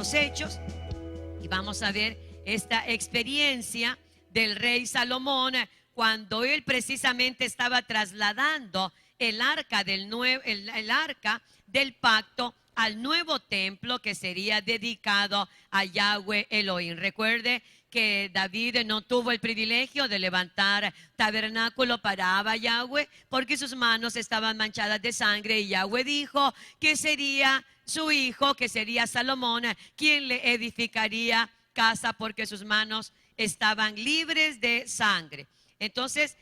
esos hechos y vamos a ver esta experiencia del rey Salomón cuando él precisamente estaba trasladando el arca el arca del pacto al nuevo templo que sería dedicado a Yahweh Elohim. Recuerde que David no tuvo el privilegio de levantar tabernáculo para Abba Yahweh porque sus manos estaban manchadas de sangre, y Yahweh dijo que sería su hijo, que sería Salomón, quien le edificaría casa porque sus manos estaban libres de sangre. Entonces,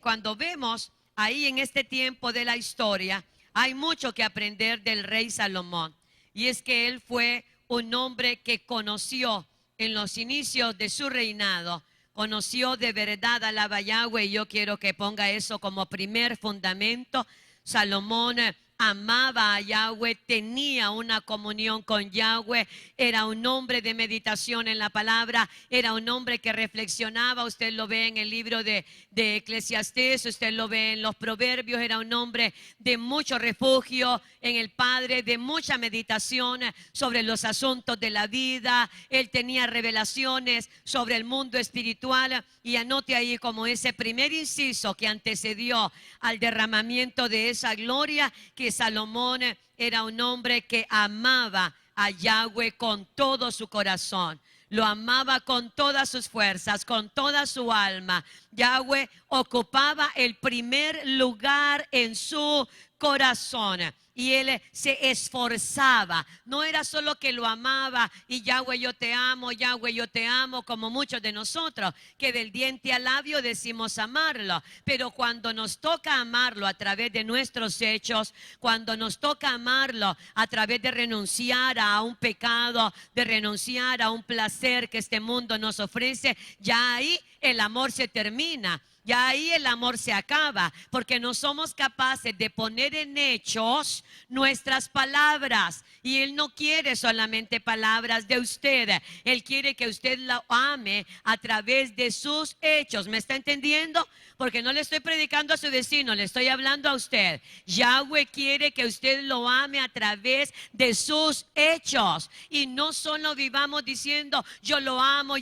cuando vemos ahí en este tiempo de la historia, hay mucho que aprender del rey Salomón. Y es que él fue un hombre que conoció en los inicios de su reinado, conoció de verdad a Yahweh, y yo quiero que ponga eso como primer fundamento. Salomón amaba a Yahweh, tenía una comunión con Yahweh, era un hombre de meditación en la palabra, era un hombre que reflexionaba. Usted lo ve en el libro de Eclesiastés, usted lo ve en los proverbios. Era un hombre de mucho refugio en el Padre, de mucha meditación sobre los asuntos de la vida. Él tenía revelaciones sobre el mundo espiritual, y anote ahí como ese primer inciso que antecedió al derramamiento de esa gloria, que Salomón era un hombre que amaba a Yahweh con todo su corazón. Lo amaba con todas sus fuerzas, con toda su alma. Yahweh ocupaba el primer lugar en su corazón, y él se esforzaba. No era solo que lo amaba y Yahweh yo te amo, Yahweh yo te amo, como muchos de nosotros que del diente al labio decimos amarlo, pero cuando nos toca amarlo a través de nuestros hechos, cuando nos toca amarlo a través de renunciar a un pecado, de renunciar a un placer que este mundo nos ofrece, ya ahí el amor se termina. Ya ahí el amor se acaba, porque no somos capaces de poner en hechos nuestras palabras. Y Él no quiere solamente palabras de usted, Él quiere que usted la ame a través de sus hechos. ¿Me está entendiendo? Porque no le estoy predicando a su vecino, le estoy hablando a usted. Yahweh quiere que usted lo ame a través de sus hechos, y no solo vivamos diciendo yo lo amo,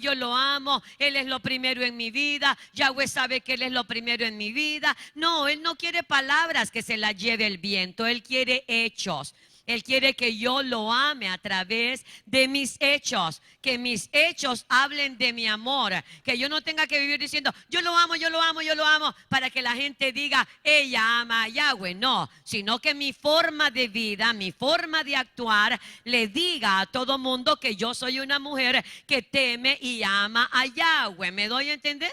Él es lo primero en mi vida, Yahweh sabe que Él es lo primero en mi vida. No, Él no quiere palabras que se las lleve el viento, Él quiere hechos. Él quiere que yo lo ame a través de mis hechos, que mis hechos hablen de mi amor, que yo no tenga que vivir diciendo yo lo amo, para que la gente diga ella ama a Yahweh. No, sino que mi forma de vida, mi forma de actuar le diga a todo mundo que yo soy una mujer que teme y ama a Yahweh. ¿Me doy a entender?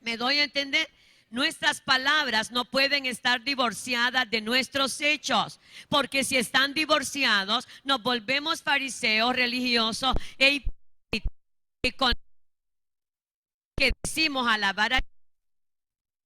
¿Me doy a entender? Nuestras palabras no pueden estar divorciadas de nuestros hechos, porque si están divorciados, nos volvemos fariseos religiosos e hipócritas, que decimos alabar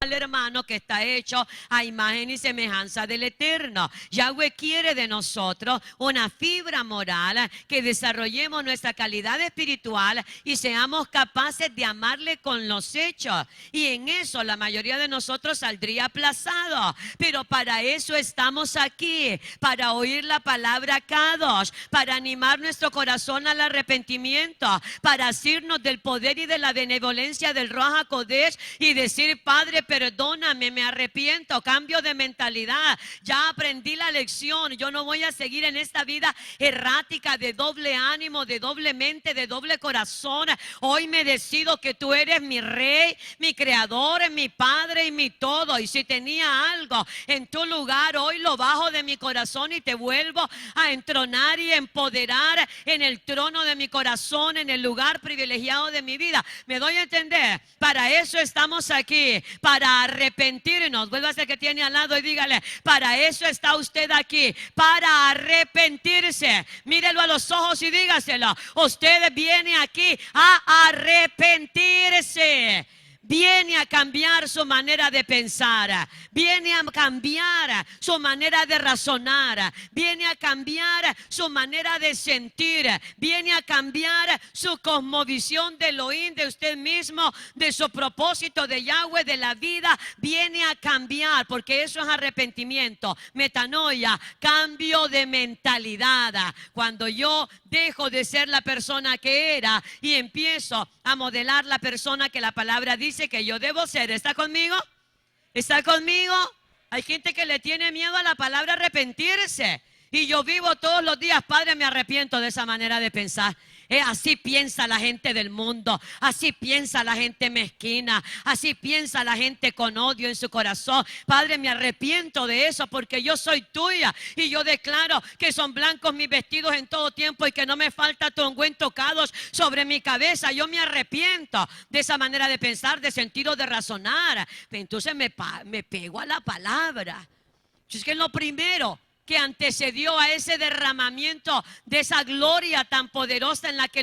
al hermano que está hecho a imagen y semejanza del Eterno. Yahweh quiere de nosotros una fibra moral, que desarrollemos nuestra calidad espiritual y seamos capaces de amarle con los hechos. Y en eso la mayoría de nosotros saldría aplazado, pero para eso estamos aquí, para oír la palabra Kadosh, para animar nuestro corazón al arrepentimiento, para asirnos del poder y de la benevolencia del Ruach HaKodesh y decir: Padre, perdóname, me arrepiento, cambio de mentalidad, ya aprendí la lección, yo no voy a seguir en esta vida errática de doble ánimo, de doble mente, de doble corazón. Hoy me decido que tú eres mi rey, mi creador, mi padre y mi todo, y si tenía algo en tu lugar, hoy lo bajo de mi corazón y te vuelvo a entronar y empoderar en el trono de mi corazón, en el lugar privilegiado de mi vida. ¿Me doy a entender? Para eso estamos aquí, para arrepentirnos. Vuelva a ser que tiene al lado y dígale: para eso está usted aquí, para arrepentirse. Mírelo a los ojos y dígaselo: usted viene aquí a arrepentirse. Viene a cambiar su manera de pensar, viene a cambiar su manera de razonar, viene a cambiar su manera de sentir, viene a cambiar su cosmovisión de Elohim, de usted mismo, de su propósito de Yahweh, de la vida. Viene a cambiar, porque eso es arrepentimiento, metanoia, cambio de mentalidad. Cuando yo dejo de ser la persona que era y empiezo a modelar la persona que la palabra dice que yo debo ser. ¿Está conmigo? ¿Está conmigo? Hay gente que le tiene miedo a la palabra arrepentirse. Y yo vivo todos los días, Padre, me arrepiento de esa manera de pensar. Así piensa la gente del mundo, así piensa la gente mezquina, así piensa la gente con odio en su corazón. Padre, me arrepiento de eso porque yo soy tuya y yo declaro que son blancos mis vestidos en todo tiempo y que no me falta tu ungüento tocados sobre mi cabeza. Yo me arrepiento de esa manera de pensar, de sentir o de razonar. Entonces me pego a la palabra. Es que lo primero que antecedió a ese derramamiento de esa gloria tan poderosa en la que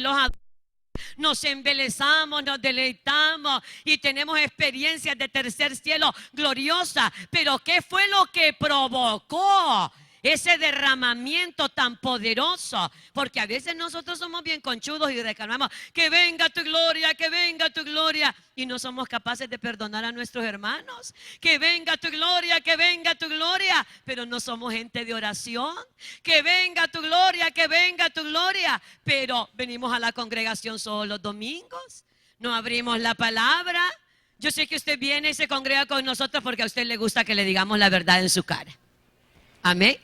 nos embelezamos, nos deleitamos y tenemos experiencias de tercer cielo gloriosa. Pero ¿qué fue lo que provocó ese derramamiento tan poderoso? Porque a veces nosotros somos bien conchudos y reclamamos que venga tu gloria, que venga tu gloria, y no somos capaces de perdonar a nuestros hermanos. Que venga tu gloria, que venga tu gloria, pero no somos gente de oración. Que venga tu gloria, que venga tu gloria, pero venimos a la congregación solo los domingos, no abrimos la palabra. Yo sé que usted viene y se congrega con nosotros porque a usted le gusta que le digamos la verdad en su cara. Amén.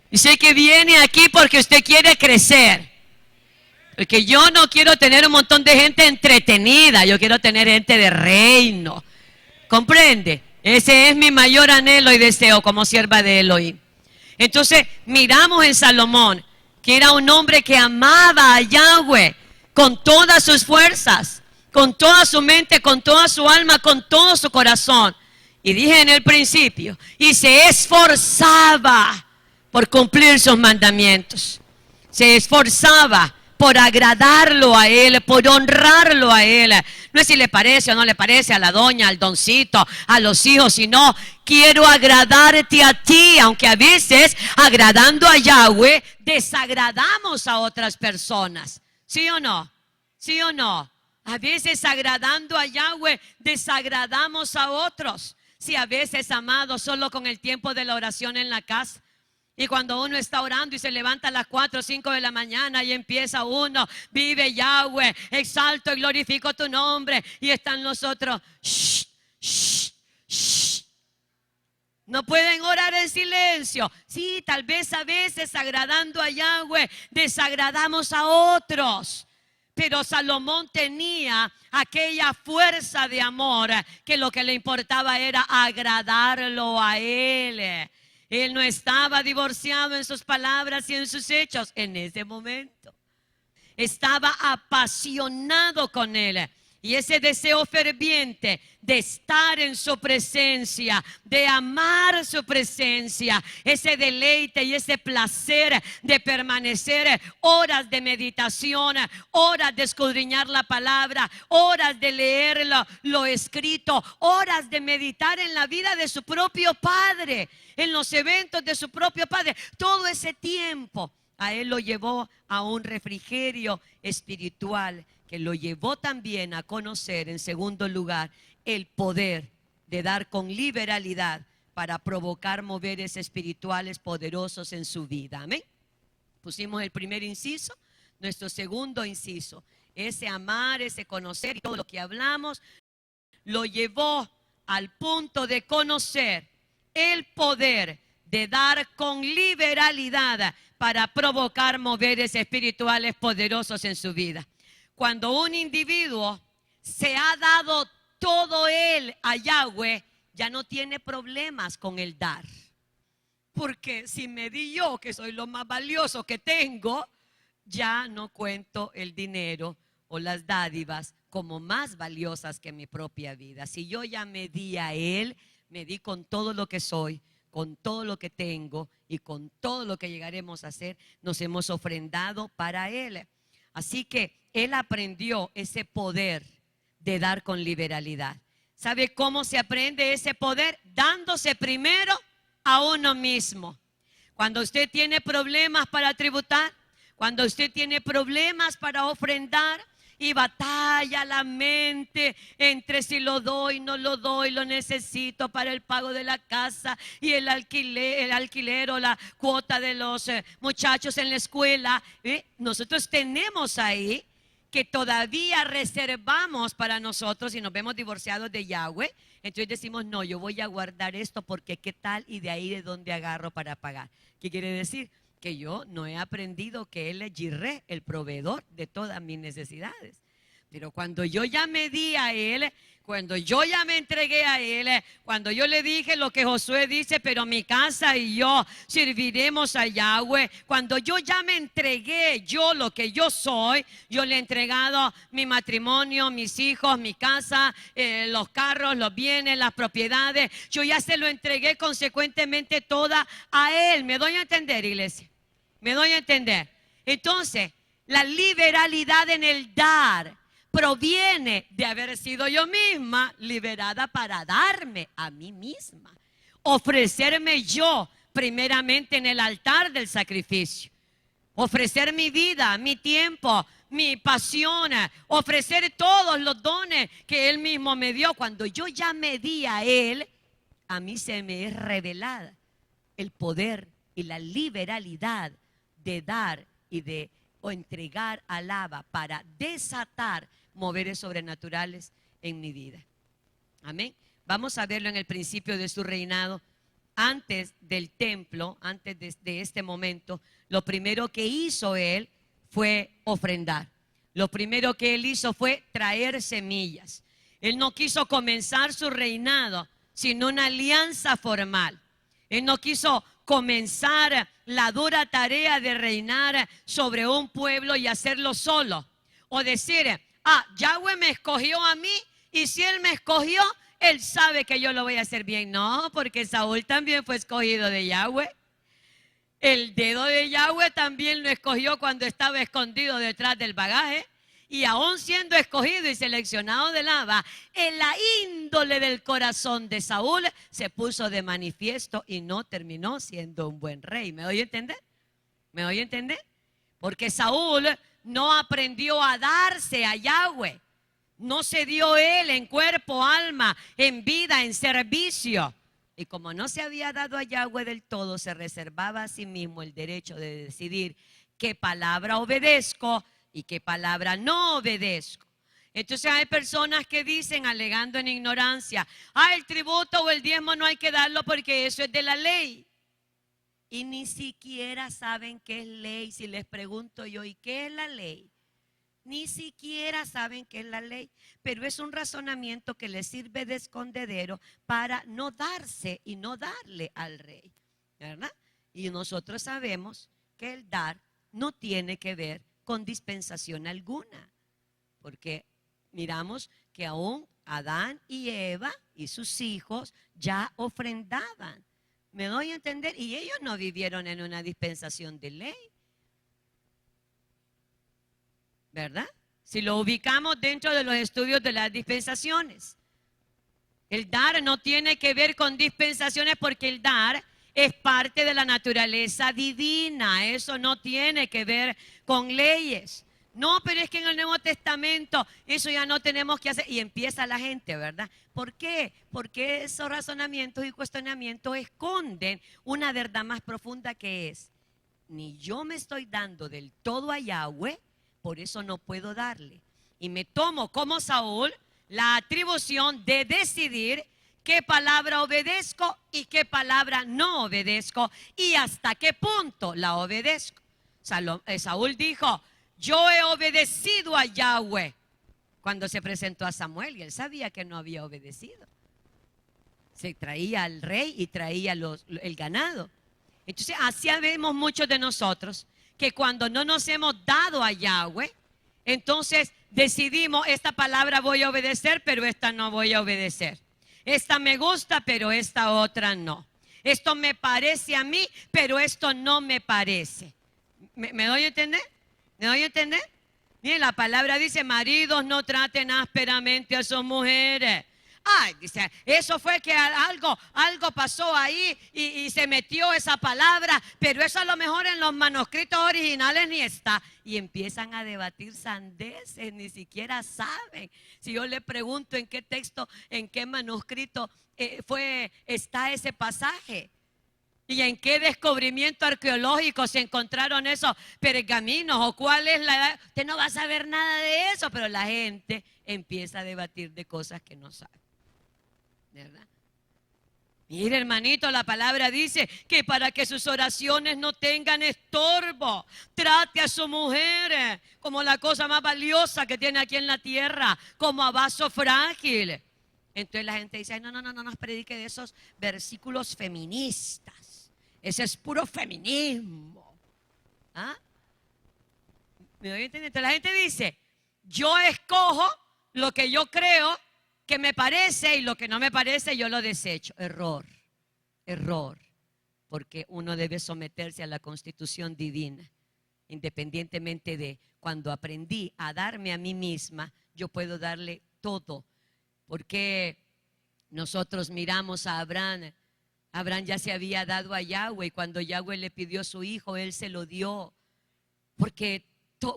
Y sé que viene aquí porque usted quiere crecer. Porque yo no quiero tener un montón de gente entretenida. Yo quiero tener gente de reino. ¿Comprende? Ese es mi mayor anhelo y deseo como sierva de Elohim. Entonces miramos en Salomón que era un hombre que amaba a Yahweh con todas sus fuerzas, con toda su mente, con toda su alma, con todo su corazón. Y dije en el principio, y se esforzaba por cumplir sus mandamientos. Se esforzaba por agradarlo a él, por honrarlo a él. No es si le parece o no le parece a la doña, al doncito, a los hijos, sino quiero agradarte a ti, aunque a veces agradando a Yahweh desagradamos a otras personas. ¿Sí o no? ¿Sí o no? A veces agradando a Yahweh desagradamos a otros. Sí, a veces, amados, solo con el tiempo de la oración en la casa. Y cuando uno está orando y se levanta a las 4 o 5 de la mañana y empieza uno, vive Yahweh, exalto y glorifico tu nombre. Y están los otros, shh, shh, shh. No pueden orar en silencio. Sí, tal vez a veces agradando a Yahweh desagradamos a otros. Pero Salomón tenía aquella fuerza de amor que lo que le importaba era agradarlo a él. Él no estaba divorciado en sus palabras y en sus hechos en ese momento. Estaba apasionado con él. Y ese deseo ferviente de estar en su presencia, de amar su presencia, ese deleite y ese placer de permanecer horas de meditación, horas de escudriñar la palabra, horas de leer lo escrito, horas de meditar en la vida de su propio Padre, en los eventos de su propio Padre. Todo ese tiempo a él lo llevó a un refrigerio espiritual que lo llevó también a conocer, en segundo lugar, el poder de dar con liberalidad para provocar moveres espirituales poderosos en su vida. Amén. Pusimos el primer inciso. Nuestro segundo inciso, ese amar, ese conocer y todo lo que hablamos, lo llevó al punto de conocer el poder de dar con liberalidad para provocar moveres espirituales poderosos en su vida. Cuando un individuo se ha dado todo él a Yahweh, ya no tiene problemas con el dar. Porque si me di yo, que soy lo más valioso que tengo, ya no cuento el dinero o las dádivas como más valiosas que mi propia vida. Si yo ya me di a él, me di con todo lo que soy, con todo lo que tengo y con todo lo que llegaremos a hacer, nos hemos ofrendado para él. Así que él aprendió ese poder de dar con liberalidad. ¿Sabe cómo se aprende ese poder? Dándose primero a uno mismo. Cuando usted tiene problemas para tributar, cuando usted tiene problemas para ofrendar, y batalla la mente entre si lo doy, no lo doy, lo necesito para el pago de la casa y el alquiler o la cuota de los muchachos en la escuela. Nosotros tenemos ahí que todavía reservamos para nosotros y nos vemos divorciados de Yahweh. Entonces decimos, no, yo voy a guardar esto porque qué tal, y de ahí de dónde agarro para pagar. ¿Qué quiere decir? Que yo no he aprendido que Él es Jireh, el proveedor de todas mis necesidades. Pero cuando yo ya me di a Él, cuando yo ya me entregué a Él, cuando yo le dije lo que Josué dice, pero mi casa y yo serviremos a Yahweh, cuando yo ya me entregué, yo lo que yo soy, yo le he entregado mi matrimonio, mis hijos, mi casa, los carros, los bienes, las propiedades, yo ya se lo entregué consecuentemente toda a Él. ¿Me doy a entender, iglesia? ¿Me doy a entender? Entonces, la liberalidad en el dar proviene de haber sido yo misma liberada para darme a mí misma, ofrecerme yo primeramente en el altar del sacrificio, ofrecer mi vida, mi tiempo, mi pasión, ofrecer todos los dones que Él mismo me dio. Cuando yo ya me di a Él, a mí se me es revelada el poder y la liberalidad de dar y de entregar al Abba para desatar moveres sobrenaturales en mi vida. Amén. Vamos a verlo en el principio de su reinado. Antes del templo, antes de este momento, lo primero que hizo Él fue ofrendar. Lo primero que Él hizo fue traer semillas. Él no quiso comenzar su reinado sin una alianza formal. Él no quiso comenzar la dura tarea de reinar sobre un pueblo y hacerlo solo. O decir, Yahweh me escogió a mí, y si Él me escogió, Él sabe que yo lo voy a hacer bien. No, porque Saúl también fue escogido de Yahweh. El dedo de Yahweh también lo escogió cuando estaba escondido detrás del bagaje. Y aún siendo escogido y seleccionado del Abba, en la índole del corazón de Saúl se puso de manifiesto y no terminó siendo un buen rey. ¿Me doy a entender? ¿Me doy a entender? Porque Saúl no aprendió a darse a Yahweh. No se dio él en cuerpo, alma, en vida, en servicio. Y como no se había dado a Yahweh del todo, se reservaba a sí mismo el derecho de decidir qué palabra obedezco y qué palabra no obedezco. Entonces hay personas que dicen, alegando en ignorancia, el tributo o el diezmo no hay que darlo porque eso es de la ley. Y ni siquiera saben qué es ley. Si les pregunto yo, ¿y qué es la ley? Ni siquiera saben qué es la ley. Pero es un razonamiento que les sirve de escondedero para no darse y no darle al rey, ¿verdad? Y nosotros sabemos que el dar no tiene que ver con dispensación alguna. Porque miramos que aún Adán y Eva y sus hijos ya ofrendaban. ¿Me doy a entender? Y ellos no vivieron en una dispensación de ley, ¿verdad? Si lo ubicamos dentro de los estudios de las dispensaciones. El dar no tiene que ver con dispensaciones porque el dar es parte de la naturaleza divina. Eso no tiene que ver con leyes. No, pero es que en el Nuevo Testamento eso ya no tenemos que hacer. Y empieza la gente, ¿verdad? ¿Por qué? Porque esos razonamientos y cuestionamientos esconden una verdad más profunda, que es: ni yo me estoy dando del todo a Yahweh, por eso no puedo darle. Y me tomo como Saúl la atribución de decidir qué palabra obedezco y qué palabra no obedezco y hasta qué punto la obedezco. Saúl dijo: yo he obedecido a Yahweh, cuando se presentó a Samuel, y él sabía que no había obedecido. Se traía al rey y traía el ganado. Entonces así vemos muchos de nosotros que cuando no nos hemos dado a Yahweh, entonces decidimos: esta palabra voy a obedecer, pero esta no voy a obedecer. Esta me gusta, pero esta otra no. Esto me parece a mí, pero esto no me parece. ¿Me doy a entender? ¿Me doy a entender? Miren, la palabra dice: maridos, no traten ásperamente a sus mujeres. Ay, dice, eso fue que algo pasó ahí y se metió esa palabra, pero eso a lo mejor en los manuscritos originales ni está. Y empiezan a debatir sandeces, ni siquiera saben. Si yo le pregunto en qué texto, en qué manuscrito está ese pasaje. ¿Y en qué descubrimiento arqueológico se encontraron esos pergaminos? ¿O cuál es la edad? Usted no va a saber nada de eso, pero la gente empieza a debatir de cosas que no sabe. ¿Verdad? Mire, hermanito, la palabra dice que para que sus oraciones no tengan estorbo, trate a su mujer como la cosa más valiosa que tiene aquí en la tierra, como a vaso frágil. Entonces la gente dice, no nos predique de esos versículos feministas. Ese es puro feminismo. ¿Ah? ¿Me oye entender? Entonces la gente dice, yo escojo lo que yo creo que me parece y lo que no me parece yo lo desecho. Error. Porque uno debe someterse a la constitución divina. Independientemente de cuando aprendí a darme a mí misma, yo puedo darle todo. Porque nosotros miramos a Abraham. Abraham ya se había dado a Yahweh y cuando Yahweh le pidió a su hijo, él se lo dio. Porque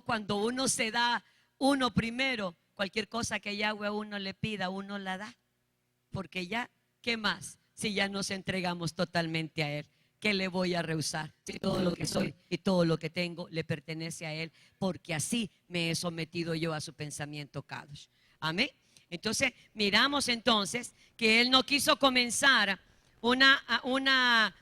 cuando uno se da uno primero, cualquier cosa que Yahweh a uno le pida, uno la da. Porque ya, ¿qué más? Si ya nos entregamos totalmente a Él, ¿qué le voy a rehusar? Si todo lo que soy y todo lo que tengo le pertenece a Él, porque así me he sometido yo a su pensamiento Kadosh. Amén. Entonces, miramos entonces que Él no quiso comenzar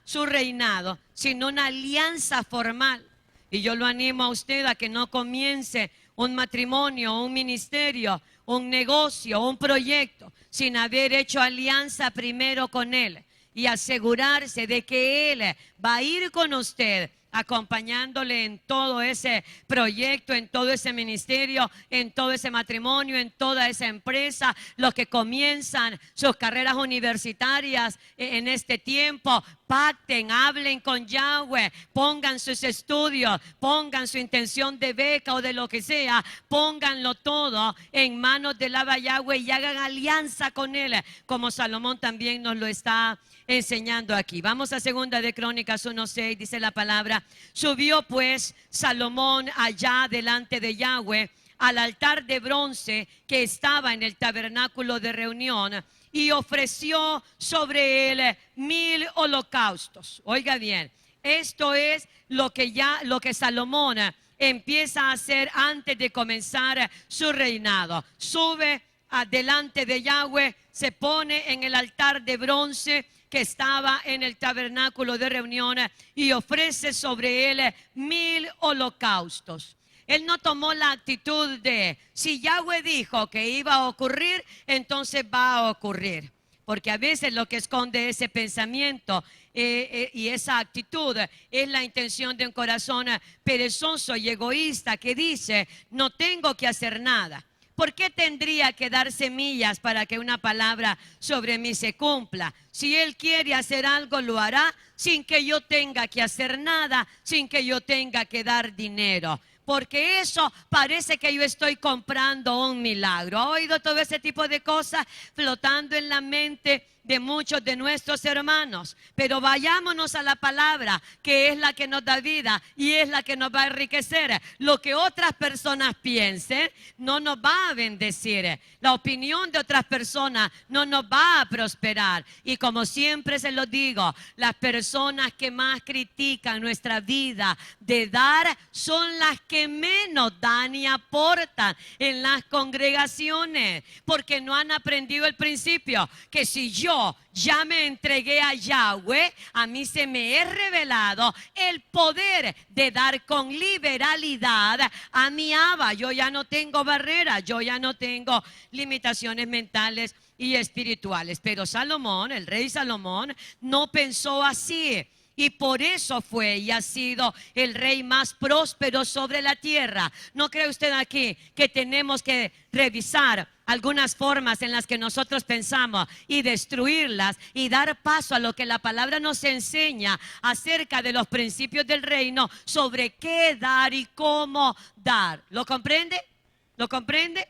su reinado, sino una alianza formal. Y yo lo animo a usted a que no comience un matrimonio, un ministerio, un negocio, un proyecto, sin haber hecho alianza primero con Él y asegurarse de que Él va a ir con usted, acompañándole en todo ese proyecto, en todo ese ministerio, en todo ese matrimonio, en toda esa empresa. Los que comienzan sus carreras universitarias en este tiempo, pacten, hablen con Yahweh, pongan sus estudios, pongan su intención de beca o de lo que sea, pónganlo todo en manos del Abba Yahweh y hagan alianza con Él, como Salomón también nos lo está enseñando aquí. Vamos a Segunda de Crónicas 1:6, dice la palabra: subió pues Salomón allá delante de Yahweh al altar de bronce que estaba en el tabernáculo de reunión y ofreció sobre él 1000 holocaustos. Oiga bien, esto es lo que Salomón empieza a hacer antes de comenzar su reinado. Sube delante de Yahweh, se pone en el altar de bronce que estaba en el tabernáculo de reunión y ofrece sobre él 1000 holocaustos. Él no tomó la actitud de, si Yahweh dijo que iba a ocurrir, entonces va a ocurrir. Porque a veces lo que esconde ese pensamiento y esa actitud es la intención de un corazón perezoso y egoísta que dice, no tengo que hacer nada. ¿Por qué tendría que dar semillas para que una palabra sobre mí se cumpla? Si Él quiere hacer algo, lo hará sin que yo tenga que hacer nada, sin que yo tenga que dar dinero. Porque eso parece que yo estoy comprando un milagro. ¿Ha oído todo ese tipo de cosas flotando en la mente de muchos de nuestros hermanos? Pero vayámonos a la palabra, que es la que nos da vida y es la que nos va a enriquecer. Lo que otras personas piensen no nos va a bendecir. La opinión de otras personas no nos va a prosperar. Y como siempre se lo digo, las personas que más critican nuestra vida de dar son las que menos dan y aportan en las congregaciones, porque no han aprendido el principio que si yo ya me entregué a Yahweh, a mí se me es revelado el poder de dar con liberalidad a mi Abba. Yo ya no tengo barreras, yo ya no tengo limitaciones mentales y espirituales. Pero Salomón, el rey Salomón, no pensó así. Y por eso fue y ha sido el rey más próspero sobre la tierra. ¿No cree usted aquí que tenemos que revisar algunas formas en las que nosotros pensamos y destruirlas y dar paso a lo que la palabra nos enseña acerca de los principios del reino sobre qué dar y cómo dar? ¿Lo comprende? ¿Lo comprende?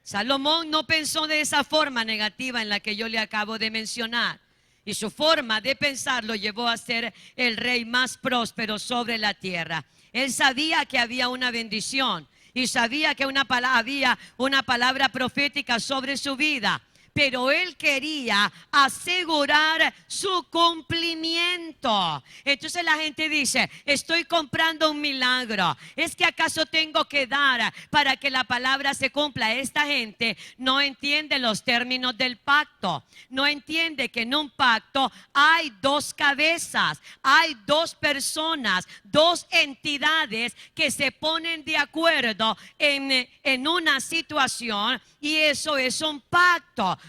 Salomón no pensó de esa forma negativa en la que yo le acabo de mencionar. Y su forma de pensar lo llevó a ser el rey más próspero sobre la tierra. Él sabía que había una bendición y sabía que había una palabra profética sobre su vida. Pero él quería asegurar su cumplimiento. Entonces la gente dice, estoy comprando un milagro. ¿Es que acaso tengo que dar para que la palabra se cumpla? Esta gente no entiende los términos del pacto. No entiende que en un pacto hay dos cabezas, hay dos personas, dos entidades que se ponen de acuerdo en una situación, y eso es un pacto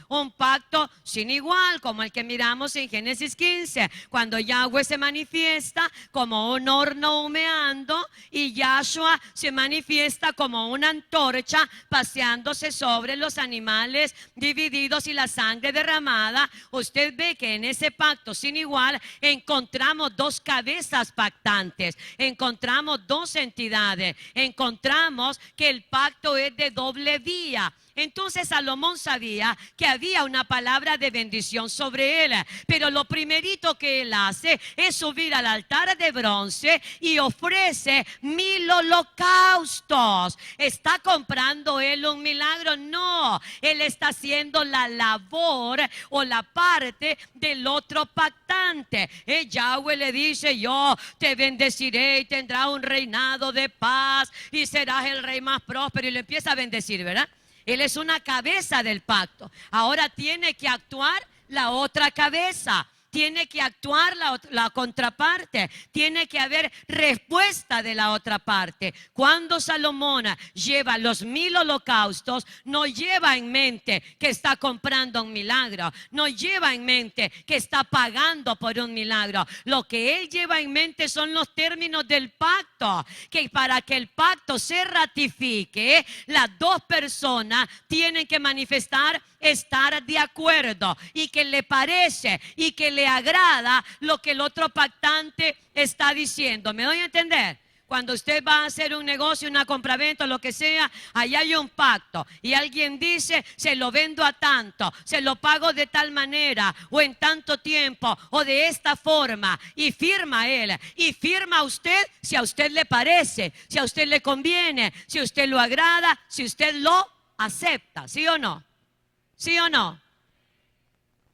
sin igual, como el que miramos en Génesis 15, cuando Yahweh se manifiesta como un horno humeando y Yahshua se manifiesta como una antorcha paseándose sobre los animales divididos y la sangre derramada. Usted ve que en ese pacto sin igual encontramos dos cabezas pactantes, encontramos dos entidades, encontramos que el pacto es de doble vía. Entonces Salomón sabía que había una palabra de bendición sobre él, pero lo primerito que él hace es subir al altar de bronce y ofrece 1000 holocaustos. ¿Está comprando él un milagro? No, él está haciendo la labor o la parte del otro pactante. Yahweh le dice, yo te bendeciré y tendrás un reinado de paz y serás el rey más próspero, y le empieza a bendecir, ¿verdad? Él es una cabeza del pacto. Ahora tiene que actuar la otra cabeza. Tiene que actuar la contraparte. Tiene que haber respuesta de la otra parte. Cuando Salomón lleva los 1000 holocaustos, no lleva en mente que está comprando un milagro. No lleva en mente que está pagando por un milagro. Lo que él lleva en mente son los términos del pacto. Que para que el pacto se ratifique, las dos personas tienen que manifestar estar de acuerdo y que le parece y que le agrada lo que el otro pactante está diciendo. ¿Me doy a entender? Cuando usted va a hacer un negocio, una compraventa, lo que sea, allá hay un pacto y alguien dice, se lo vendo a tanto, se lo pago de tal manera o en tanto tiempo o de esta forma, y firma él y firma usted si a usted le parece, si a usted le conviene, si a usted lo agrada, si usted lo acepta. ¿Sí o no? ¿Sí o no?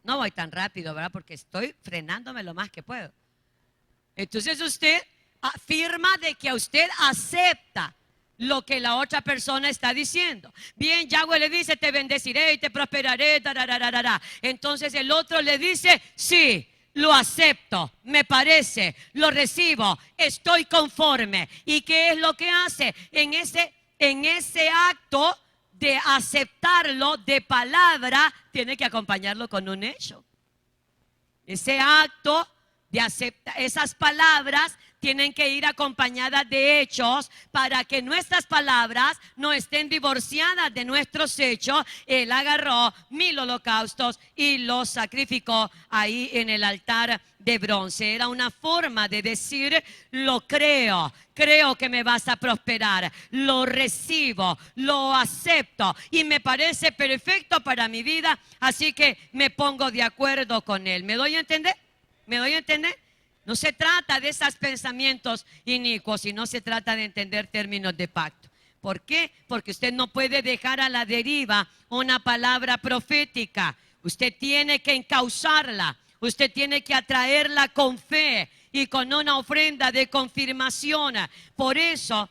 No voy tan rápido, ¿verdad? Porque estoy frenándome lo más que puedo. Entonces usted afirma de que a usted acepta lo que la otra persona está diciendo. Bien, Yahweh le dice, te bendeciré y te prosperaré, tarararara. Entonces el otro le dice, sí, lo acepto, me parece, lo recibo, estoy conforme. ¿Y qué es lo que hace? En ese acto de aceptarlo de palabra, tiene que acompañarlo con un hecho. Ese acto de aceptar, esas palabras tienen que ir acompañadas de hechos para que nuestras palabras no estén divorciadas de nuestros hechos. Él agarró 1000 holocaustos y los sacrificó ahí en el altar de bronce. Era una forma de decir, lo creo. Creo que me vas a prosperar, lo recibo, lo acepto y me parece perfecto para mi vida, así que me pongo de acuerdo con él. ¿Me doy a entender? ¿Me doy a entender? No se trata de esos pensamientos inicuos, sino se trata de entender términos de pacto. ¿Por qué? Porque usted no puede dejar a la deriva una palabra profética. Usted tiene que encauzarla, usted tiene que atraerla con fe y con una ofrenda de confirmación. Por eso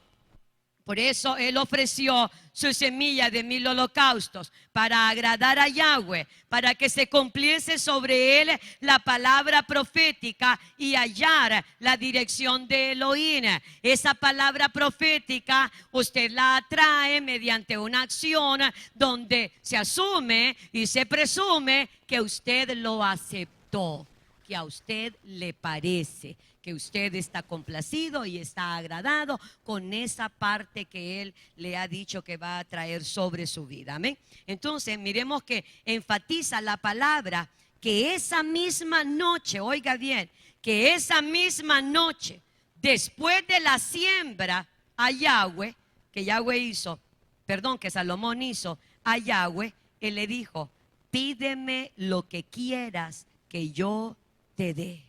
él ofreció su semilla de 1000 holocaustos para agradar a Yahweh, para que se cumpliese sobre él la palabra profética y hallar la dirección de Elohim. Esa palabra profética usted la atrae mediante una acción donde se asume y se presume que usted lo aceptó, que a usted le parece, que usted está complacido y está agradado con esa parte que él le ha dicho que va a traer sobre su vida. Amén. Entonces miremos que enfatiza la palabra que esa misma noche, oiga bien, que esa misma noche, después de la siembra a Yahweh, que Salomón hizo a Yahweh, él le dijo: pídeme lo que quieras que yo te dé.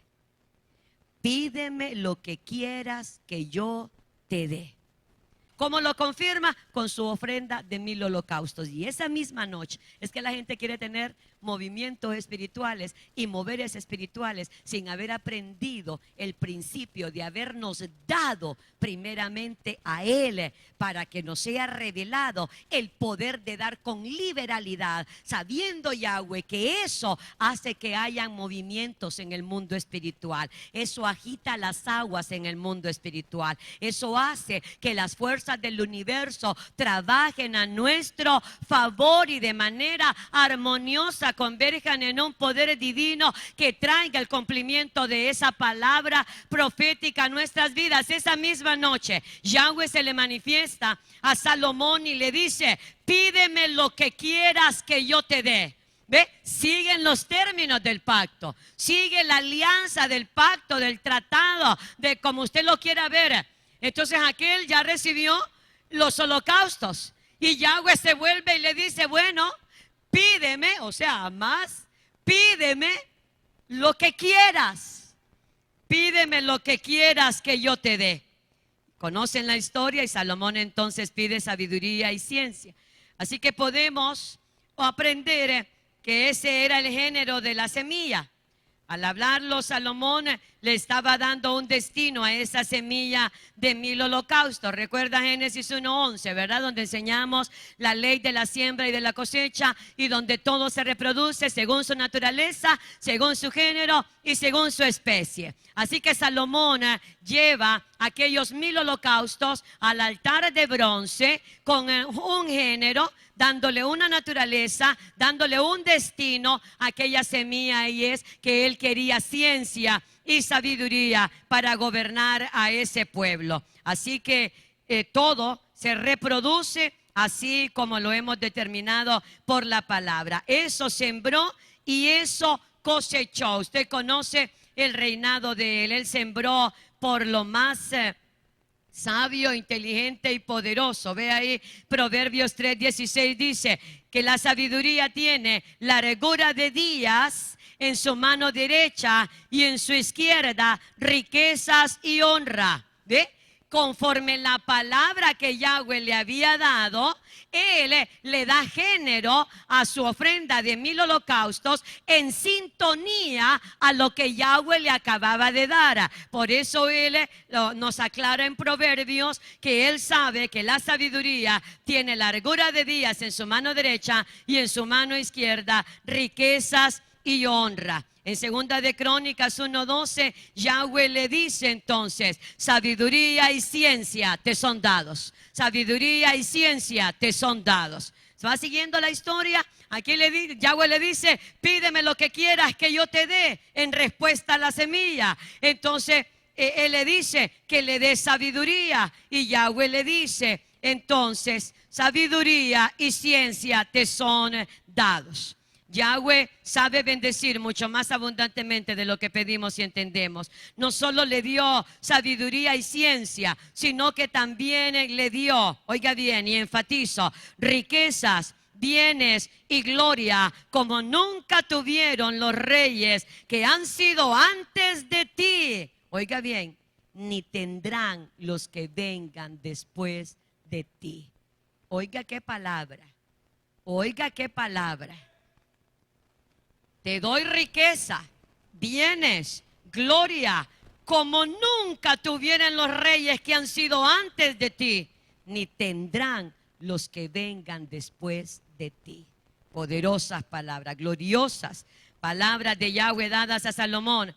Pídeme lo que quieras que yo te dé. ¿Cómo lo confirma? Con su ofrenda de 1000 holocaustos. Y esa misma noche, es que la gente quiere tener movimientos espirituales y moveres espirituales sin haber aprendido el principio de habernos dado primeramente a Él, para que nos sea revelado el poder de dar con liberalidad, sabiendo Yahweh que eso hace que hayan movimientos en el mundo espiritual. Eso agita las aguas en el mundo espiritual. Eso hace que las fuerzas del universo trabajen a nuestro favor y de manera armoniosa converjan en un poder divino que traiga el cumplimiento de esa palabra profética a nuestras vidas. Esa misma noche Yahweh se le manifiesta a Salomón y le dice: pídeme lo que quieras que yo te dé. ¿Ve? Siguen los términos del pacto, sigue la alianza del pacto, del tratado, de como usted lo quiera ver. Entonces aquel ya recibió los holocaustos y Yahweh se vuelve y le dice: bueno, pídeme, o sea, más, pídeme lo que quieras. Pídeme lo que quieras que yo te dé. Conocen la historia y Salomón entonces pide sabiduría y ciencia. Así que podemos aprender que ese era el género de la semilla. Al hablarlo, Salomón le estaba dando un destino a esa semilla de 1000 holocaustos. Recuerda Génesis 1:11, ¿verdad? Donde enseñamos la ley de la siembra y de la cosecha, y donde todo se reproduce según su naturaleza, según su género y según su especie. Así que Salomón lleva aquellos 1000 holocaustos al altar de bronce con un género, dándole una naturaleza, dándole un destino a aquella semilla, y es que él quería ciencia y sabiduría para gobernar a ese pueblo. Así que todo se reproduce así como lo hemos determinado por la palabra. Eso sembró y eso cosechó. Usted conoce el reinado de él. Él sembró por lo más sabio, inteligente y poderoso. Ve ahí Proverbios 3:16, dice que la sabiduría tiene largura de días en su mano derecha y en su izquierda riquezas y honra. ¿Ve? Conforme la palabra que Yahweh le había dado, él le da género a su ofrenda de 1000 holocaustos en sintonía a lo que Yahweh le acababa de dar. Por eso él nos aclara en Proverbios que él sabe que la sabiduría tiene largura de días en su mano derecha y en su mano izquierda riquezas y honra. En segunda de Crónicas 1:12, Yahweh le dice entonces: sabiduría y ciencia te son dados. Sabiduría y ciencia te son dados. ¿Se va siguiendo la historia? Aquí Yahweh le dice: pídeme lo que quieras que yo te dé, en respuesta a la semilla. Entonces él le dice que le dé sabiduría, y Yahweh le dice entonces: sabiduría y ciencia te son dados. Yahweh sabe bendecir mucho más abundantemente de lo que pedimos y entendemos. No solo le dio sabiduría y ciencia, sino que también le dio, oiga bien y enfatizo, riquezas, bienes y gloria como nunca tuvieron los reyes que han sido antes de ti. Oiga bien, ni tendrán los que vengan después de ti. Oiga qué palabra, oiga qué palabra. Te doy riqueza, bienes, gloria, como nunca tuvieron los reyes que han sido antes de ti, ni tendrán los que vengan después de ti. Poderosas palabras, gloriosas palabras de Yahweh dadas a Salomón,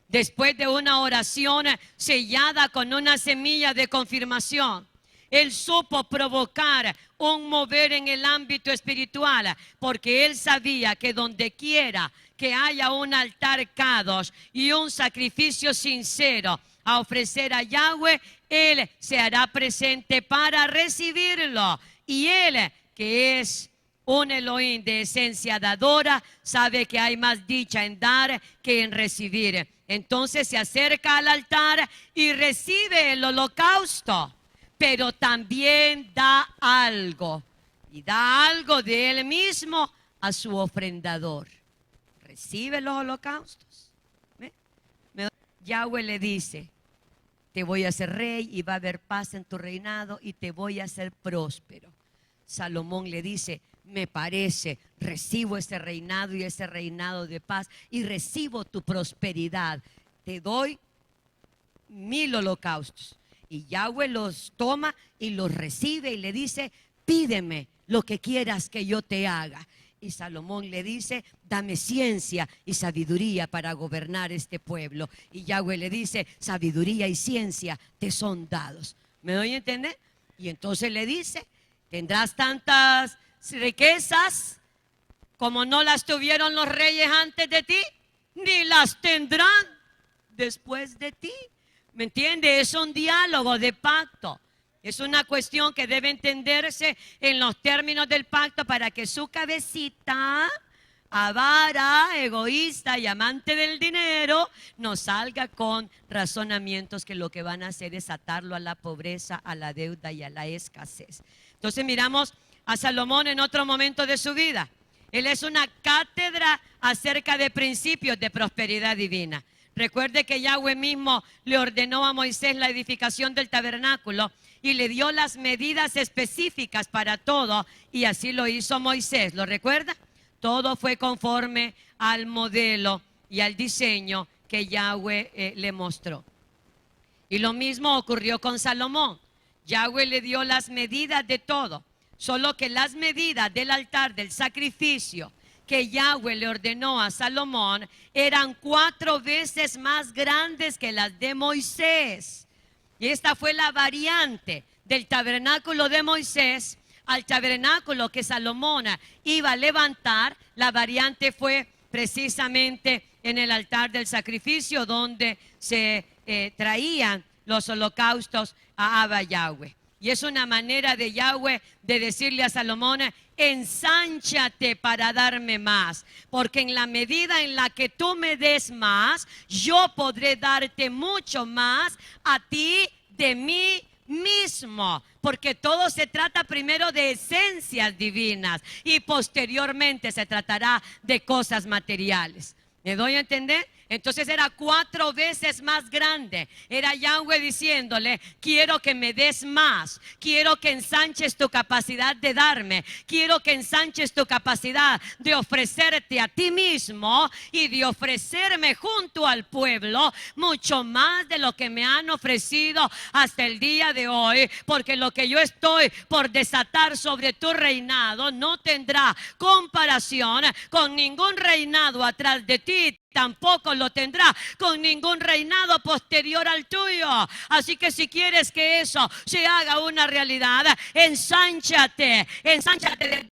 después de una oración sellada con una semilla de confirmación. Él supo provocar un mover en el ámbito espiritual, porque él sabía que donde quiera que haya un altar Kadosh y un sacrificio sincero a ofrecer a Yahweh, él se hará presente para recibirlo. Y él, que es un Elohim de esencia dadora, sabe que hay más dicha en dar que en recibir. Entonces se acerca al altar y recibe el holocausto, pero también da algo. y da algo de él mismo a su ofrendador. Recibe los holocaustos. ¿Ve? Yahweh le dice, te voy a hacer rey y va a haber paz en tu reinado y te voy a hacer próspero. Salomón le dice, me parece, recibo ese reinado y ese reinado de paz y recibo tu prosperidad. Te doy 1000 holocaustos. Y Yahweh los toma y los recibe y le dice, pídeme lo que quieras que yo te haga. Y Salomón le dice, dame ciencia y sabiduría para gobernar este pueblo. Y Yahweh le dice, sabiduría y ciencia te son dados. ¿Me doy a entender? Y entonces le dice, tendrás tantas riquezas como no las tuvieron los reyes antes de ti, ni las tendrán después de ti. ¿Me entiende? Es un diálogo de pacto. Es una cuestión que debe entenderse en los términos del pacto para que su cabecita avara, egoísta y amante del dinero no salga con razonamientos que lo que van a hacer es atarlo a la pobreza, a la deuda y a la escasez. Entonces miramos a Salomón en otro momento de su vida. Él es una cátedra acerca de principios de prosperidad divina. Recuerde que Yahweh mismo le ordenó a Moisés la edificación del tabernáculo y le dio las medidas específicas para todo, y así lo hizo Moisés. ¿Lo recuerda? Todo fue conforme al modelo y al diseño que Yahweh le mostró. Y lo mismo ocurrió con Salomón. Yahweh le dio las medidas de todo, solo que las medidas del altar del sacrificio que Yahweh le ordenó a Salomón eran 4 veces más grandes que las de Moisés. Y esta fue la variante del tabernáculo de Moisés al tabernáculo que Salomón iba a levantar. La variante fue precisamente en el altar del sacrificio, donde se traían los holocaustos a Abba Yahweh. Y es una manera de Yahweh de decirle a Salomón, ensánchate para darme más, porque en la medida en la que tú me des más, yo podré darte mucho más a ti de mí mismo, porque todo se trata primero de esencias divinas y posteriormente se tratará de cosas materiales. ¿Me doy a entender? Entonces era 4 veces más grande. Era Yahweh diciéndole, quiero que me des más, quiero que ensanches tu capacidad de darme, quiero que ensanches tu capacidad de ofrecerte a ti mismo y de ofrecerme junto al pueblo mucho más de lo que me han ofrecido hasta el día de hoy, porque lo que yo estoy por desatar sobre tu reinado no tendrá comparación con ningún reinado atrás de ti. Tampoco lo tendrá con ningún reinado posterior al tuyo. Así que si quieres que eso se haga una realidad, ensánchate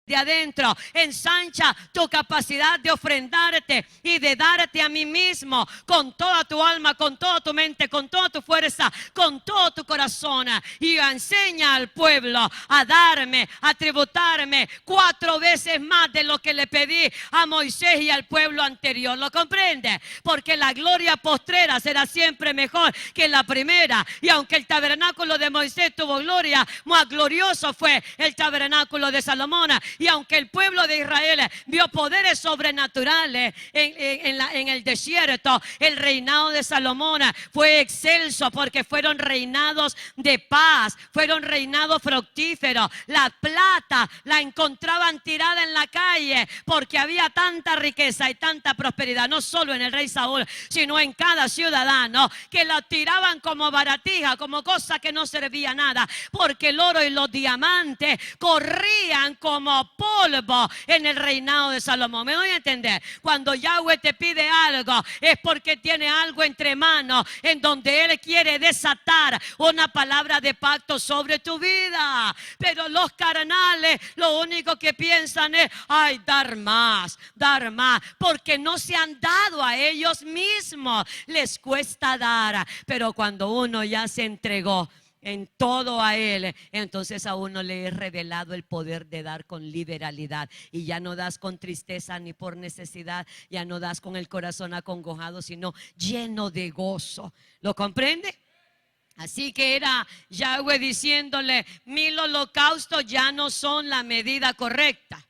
de adentro, ensancha tu capacidad de ofrendarte y de darte a mí mismo con toda tu alma, con toda tu mente, con toda tu fuerza, con todo tu corazón, y enseña al pueblo a darme, a tributarme 4 veces más de lo que le pedí a Moisés y al pueblo anterior. ¿Lo comprende? Porque la gloria postrera será siempre mejor que la primera, y aunque el tabernáculo de Moisés tuvo gloria, más glorioso fue el tabernáculo de Salomón. Y aunque el pueblo de Israel vio poderes sobrenaturales en el desierto, el reinado de Salomón fue excelso, porque fueron reinados de paz, fueron reinados fructíferos. La plata la encontraban tirada en la calle, porque había tanta riqueza y tanta prosperidad, no solo en el rey Saúl, sino en cada ciudadano, que la tiraban como baratija, como cosa que no servía a nada, porque el oro y los diamantes corrían como polvo en el reinado de Salomón. ¿Me doy a entender? Cuando Yahweh te pide algo, es porque tiene algo entre manos en donde Él quiere desatar una palabra de pacto sobre tu vida. Pero los carnales lo único que piensan es, ay, dar más, porque no se han dado a ellos mismos. Les cuesta dar, pero cuando uno ya se entregó en todo a Él, entonces a uno le es revelado el poder de dar con liberalidad, y ya no das con tristeza ni por necesidad, ya no das con el corazón acongojado, sino lleno de gozo. ¿Lo comprende? Así que era Yahweh diciéndole: 1000 holocaustos ya no son la medida correcta.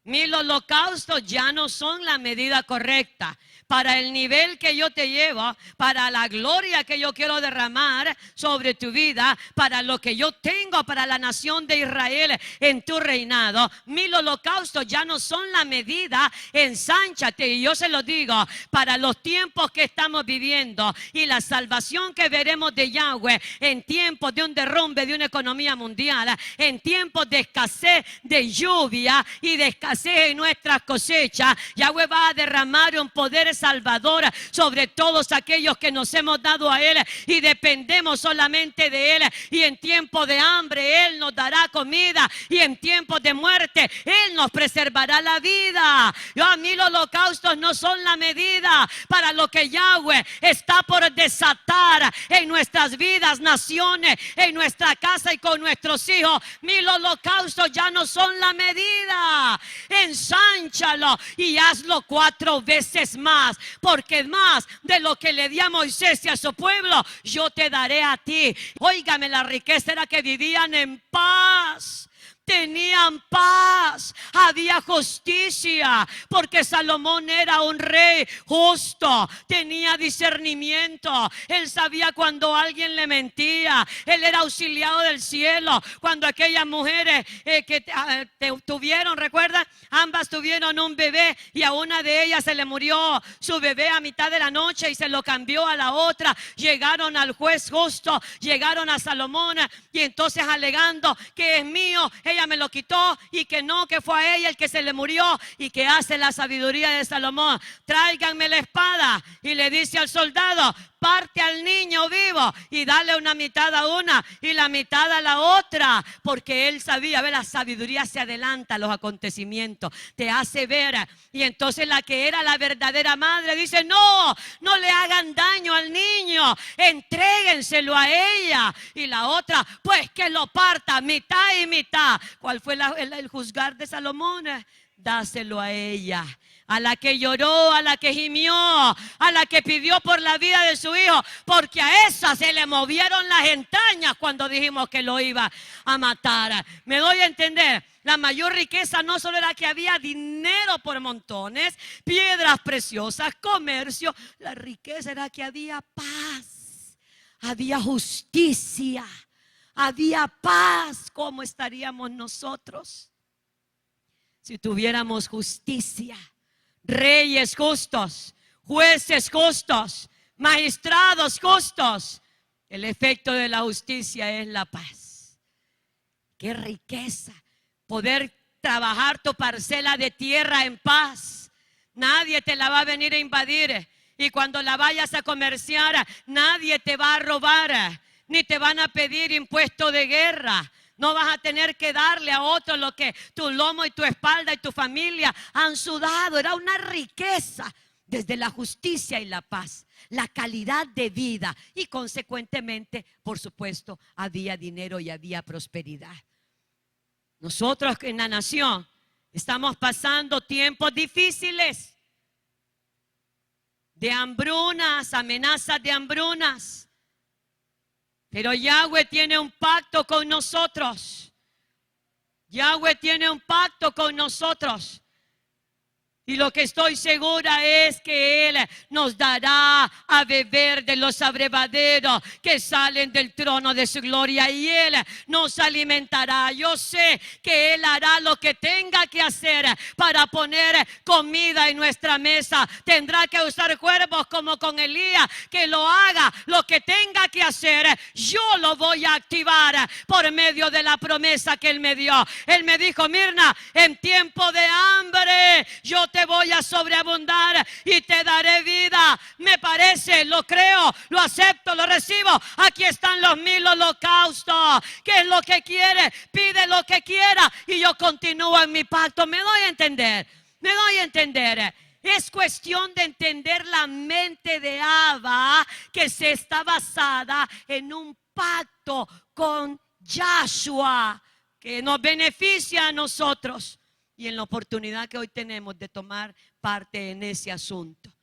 1000 holocaustos ya no son la medida correcta. Para el nivel que yo te llevo, para la gloria que yo quiero derramar sobre tu vida, para lo que yo tengo para la nación de Israel en tu reinado, 1000 holocaustos ya no son la medida. Ensánchate, y yo se lo digo, para los tiempos que estamos viviendo y la salvación que veremos de Yahweh en tiempos de un derrumbe de una economía mundial, en tiempos de escasez de lluvia y de escasez en nuestras cosechas, Yahweh va a derramar un poder salvador sobre todos aquellos que nos hemos dado a Él y dependemos solamente de Él. Y en tiempo de hambre Él nos dará comida, y en tiempos de muerte Él nos preservará la vida. 1000 holocaustos no son la medida para lo que Yahweh está por desatar en nuestras vidas, naciones, en nuestra casa y con nuestros hijos. 1000 holocaustos ya no son la medida. Ensánchalo y hazlo 4 veces más, porque más de lo que le di a Moisés y a su pueblo, yo te daré a ti. Óigame, la riqueza era que vivían en paz. Tenían paz, había justicia, porque Salomón era un rey justo, tenía discernimiento. Él sabía cuando alguien le mentía. Él era auxiliado del cielo. Cuando aquellas mujeres que tuvieron, ¿recuerdan? Ambas tuvieron un bebé y a una de ellas se le murió su bebé a mitad de la noche y se lo cambió a la otra. Llegaron al juez justo, llegaron a Salomón, y entonces alegando que es mío, ella me lo quitó, y que no, que fue a ella el que se le murió. Y que hace la sabiduría de Salomón: tráiganme la espada. Y le dice al soldado: parte al niño vivo y dale una mitad a una y la mitad a la otra, porque él sabía. Ver, la sabiduría se adelanta a los acontecimientos, te hace ver. Y entonces la que era la verdadera madre dice: no, no le hagan daño al niño, entréguenselo a ella. Y la otra: pues que lo parta mitad y mitad. ¿Cuál fue el juzgar de Salomón? Dáselo a ella. A la que lloró, a la que gimió, a la que pidió por la vida de su hijo, porque a esa se le movieron las entrañas cuando dijimos que lo iba a matar. ¿Me doy a entender? La mayor riqueza no solo era que había dinero por montones, piedras preciosas, comercio. La riqueza era que había paz, había justicia, había paz. ¿Cómo estaríamos nosotros si tuviéramos justicia? Reyes justos, jueces justos, magistrados justos. El efecto de la justicia es la paz. Qué riqueza poder trabajar tu parcela de tierra en paz. Nadie te la va a venir a invadir, y cuando la vayas a comerciar, nadie te va a robar, ni te van a pedir impuesto de guerra. No vas a tener que darle a otro lo que tu lomo y tu espalda y tu familia han sudado. Era una riqueza desde la justicia y la paz, la calidad de vida, y consecuentemente, por supuesto, había dinero y había prosperidad. Nosotros en la nación estamos pasando tiempos difíciles, de hambrunas, amenazas de hambrunas. Pero Yahweh tiene un pacto con nosotros. Yahweh tiene un pacto con nosotros. Y lo que estoy segura es que Él nos dará a beber de los abrevaderos que salen del trono de su gloria, y Él nos alimentará. Yo sé que Él hará lo que tenga que hacer para poner comida en nuestra mesa. Tendrá que usar cuervos como con Elías, que lo haga lo que tenga que hacer. Yo lo voy a activar por medio de la promesa que Él me dio. Él me dijo: Mirna, en tiempo de hambre yo te voy a sobreabundar y te daré vida. Me parece, lo creo, lo acepto, lo recibo. Aquí están los 1000 holocaustos. ¿Qué es lo que quiere? Pide lo que quiera y yo continúo en mi pacto. Me doy a entender, me doy a entender. Es cuestión de entender la mente de Abba, que se está basada en un pacto con Yahshua que nos beneficia a nosotros, y en la oportunidad que hoy tenemos de tomar parte en ese asunto.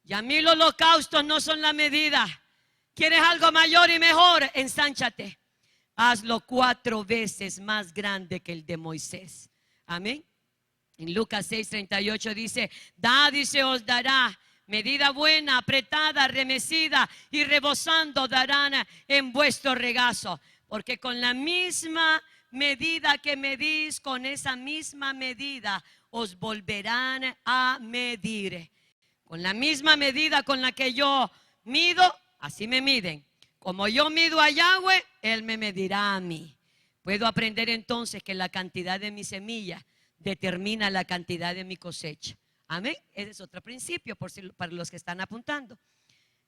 Ya 1000 holocaustos no son la medida. ¿Quieres algo mayor y mejor? Ensánchate. Hazlo 4 veces más grande que el de Moisés. Amén. En Lucas 6:38 dice, dad y se os dará. Medida buena, apretada, remecida y rebosando darán en vuestro regazo. Porque con la misma medida que medís, con esa misma medida os volverán a medir. Con la misma medida con la que yo mido, así me miden. Como yo mido a Yahweh, Él me medirá a mí. Puedo aprender entonces que la cantidad de mi semilla determina la cantidad de mi cosecha. Amén. Ese es otro principio para los que están apuntando.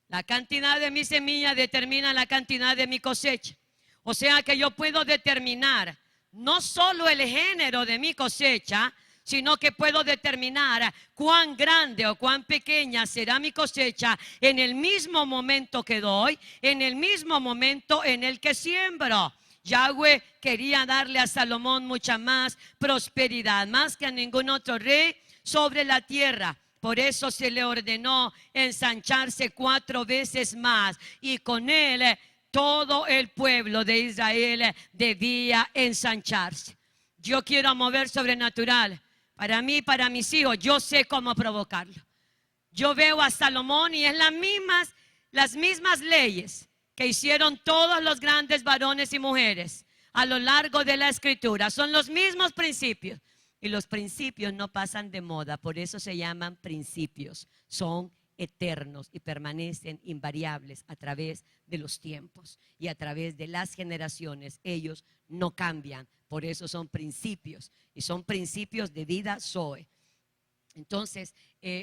La cantidad de mi semilla determina la cantidad de mi cosecha. O sea que yo puedo determinar no solo el género de mi cosecha, sino que puedo determinar cuán grande o cuán pequeña será mi cosecha en el mismo momento que doy, en el mismo momento en el que siembro. Yahweh quería darle a Salomón mucha más prosperidad, más que a ningún otro rey sobre la tierra. Por eso se le ordenó ensancharse 4 veces más, y con él todo el pueblo de Israel debía ensancharse. Yo quiero mover sobrenatural para mí, para mis hijos. Yo sé cómo provocarlo. Yo veo a Salomón y es las mismas leyes que hicieron todos los grandes varones y mujeres a lo largo de la escritura. Son los mismos principios. Y los principios no pasan de moda, por eso se llaman principios. Son eternos y permanecen invariables a través de los tiempos y a través de las generaciones. Ellos no cambian, por eso son principios, y son principios de vida Zoe. Entonces,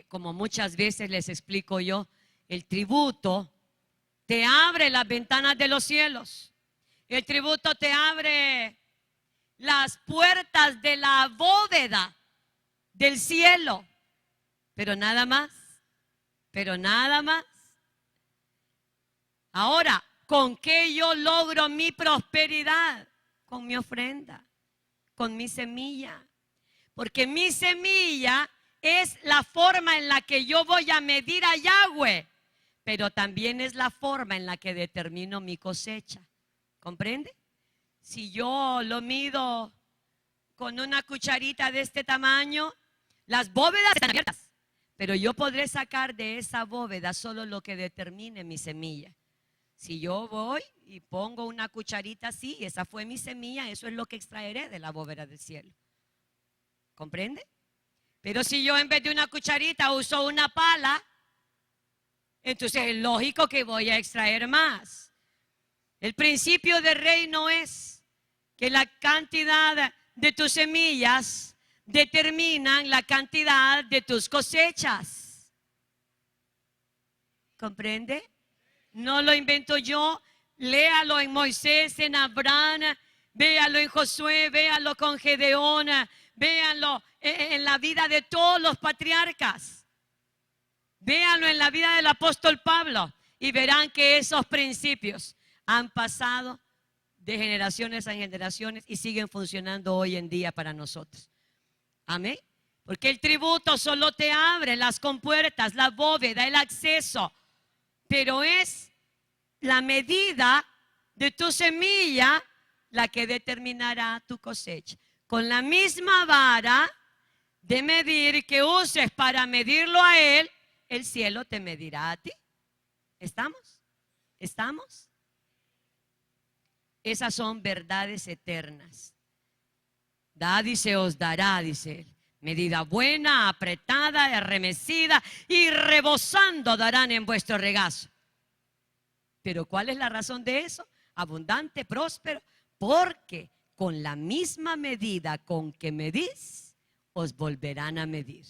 como muchas veces les explico yo, el tributo te abre las ventanas de los cielos. El tributo te abre las puertas de la bóveda del cielo, pero nada más, pero nada más. Ahora, ¿con qué yo logro mi prosperidad? Con mi ofrenda, con mi semilla, porque mi semilla es la forma en la que yo voy a medir a Yahweh, pero también es la forma en la que determino mi cosecha. ¿Comprende? Si yo lo mido con una cucharita de este tamaño, las bóvedas están abiertas, pero yo podré sacar de esa bóveda solo lo que determine mi semilla. Si yo voy y pongo una cucharita así, esa fue mi semilla, eso es lo que extraeré de la bóveda del cielo. ¿Comprende? Pero si yo en vez de una cucharita uso una pala, entonces es lógico que voy a extraer más. El principio del reino es que la cantidad de tus semillas determinan la cantidad de tus cosechas. ¿Comprende? No lo invento yo. Léalo en Moisés, en Abraham, véalo en Josué, véalo con Gedeón, véalo en la vida de todos los patriarcas. Véalo en la vida del apóstol Pablo y verán que esos principios han pasado de generaciones a generaciones y siguen funcionando hoy en día para nosotros. Amén. Porque el tributo solo te abre las compuertas, la bóveda, el acceso, pero es la medida de tu semilla la que determinará tu cosecha. Con la misma vara de medir que uses para medirlo a él, el cielo te medirá a ti. ¿Estamos? ¿Estamos? Esas son verdades eternas. Dad y se os dará, dice él. Medida buena, apretada, arremecida y rebosando darán en vuestro regazo. Pero ¿cuál es la razón de eso? Abundante, próspero, porque con la misma medida con que medís, os volverán a medir.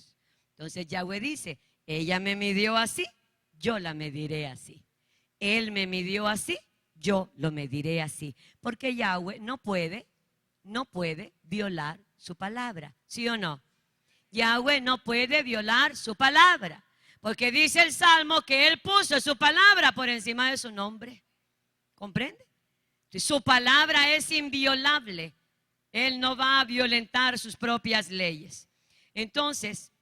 Entonces Yahweh dice, ella me midió así, yo la mediré así. Él me midió así, yo lo mediré así. Porque Yahweh no puede violar su palabra. ¿Sí o no? Yahweh no puede violar su palabra. Porque dice el Salmo que Él puso su palabra por encima de su nombre. ¿Comprende? Su palabra es inviolable. Él no va a violentar sus propias leyes. Entonces,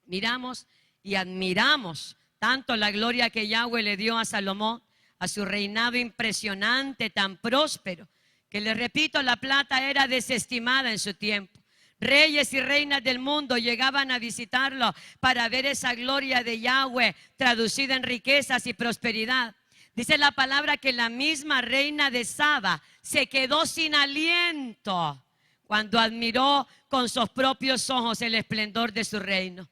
miramos y admiramos tanto la gloria que Yahweh le dio a Salomón, a su reinado impresionante, tan próspero, que le repito, la plata era desestimada en su tiempo. Reyes y reinas del mundo llegaban a visitarlo para ver esa gloria de Yahweh traducida en riquezas y prosperidad. Dice la palabra que la misma reina de Saba se quedó sin aliento cuando admiró con sus propios ojos el esplendor de su reino.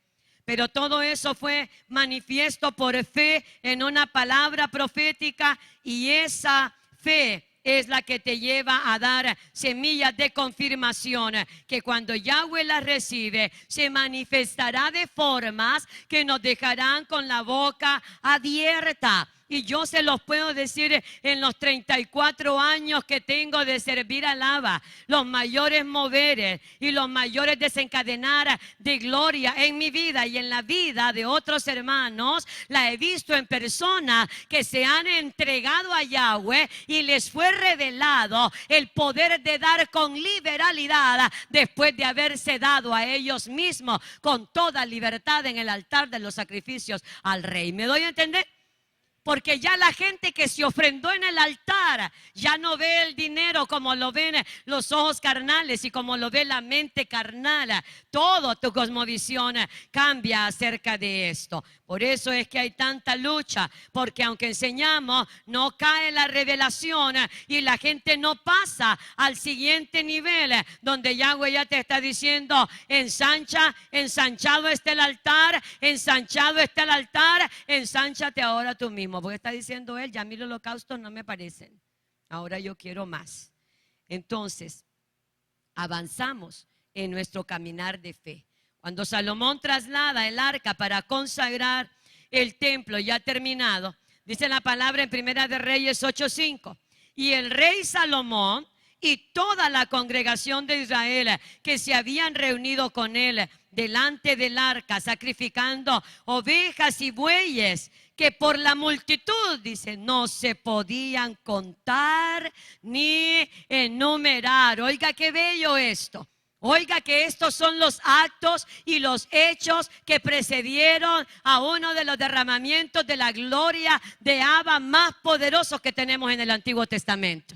Pero todo eso fue manifiesto por fe en una palabra profética, y esa fe es la que te lleva a dar semillas de confirmación, que cuando Yahweh las recibe, se manifestará de formas que nos dejarán con la boca abierta. Y yo se los puedo decir en los 34 años que tengo de servir al Abba, los mayores moveres y los mayores desencadenar de gloria en mi vida y en la vida de otros hermanos, la he visto en personas que se han entregado a Yahweh y les fue revelado el poder de dar con liberalidad después de haberse dado a ellos mismos con toda libertad en el altar de los sacrificios al Rey. ¿Me doy a entender? Porque ya la gente que se ofrendó en el altar ya no ve el dinero como lo ven los ojos carnales y como lo ve la mente carnal. Toda tu cosmovisión cambia acerca de esto. Por eso es que hay tanta lucha, porque aunque enseñamos, no cae la revelación y la gente no pasa al siguiente nivel, donde Yahweh ya te está diciendo: ensancha, ensanchado está el altar, ensanchado está el altar, ensánchate ahora tú mismo. Porque está diciendo él: ya a mí los holocaustos no me parecen, ahora yo quiero más. Entonces, avanzamos en nuestro caminar de fe. Cuando Salomón traslada el arca para consagrar el templo ya terminado, dice la palabra en Primera de Reyes 8:5, y el rey Salomón y toda la congregación de Israel que se habían reunido con él delante del arca, sacrificando ovejas y bueyes, que por la multitud, dice, no se podían contar ni enumerar. Oiga qué bello esto. Oiga que estos son los actos y los hechos que precedieron a uno de los derramamientos de la gloria de Abba más poderosos que tenemos en el Antiguo Testamento.